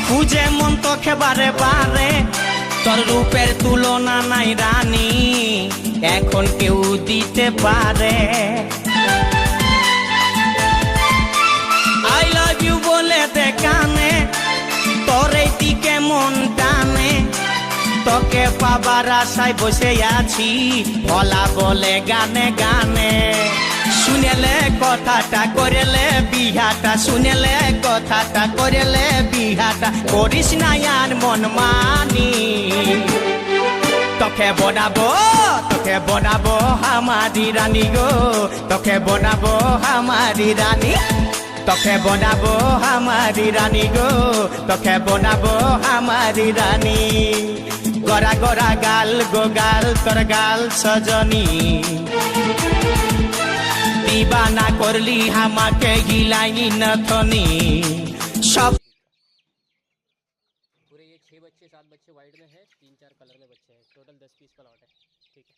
খুঁজে মন তোকে বারে বারে, তোর রূপের তুলনা নাই রানী, এখন কেউ দিতে পারে। আই লাভ ইউ বলে দে কানে, তোর এই দিকে মন টানে, তোকে পাবার আশায় বসে আছি, ভোলা বলে গানে গানে। শুনেলে কথাটা করেলে বিহাটা, শুনেলে কথাটা করেলে বিহাটা, করিস না আর মন মানি। তোকে বনাবো আমারি রানী গো, তোকে বনাবো আমারি রানী, তোকে বনাবো আমারি রানী গো, তোকে বনাবো আমারি রানী। গড়া গড়া গাল গো গাল, তোর গাল সজনী, দিবানা করলি আমাকে গিলাইনি নথনি। সব पूरे ये 6 बच्चे 7 बच्चे वाइड में है, 3-4 कलर में बच्चे हैं, टोटल 10 पीस का लॉट है। ठीक है।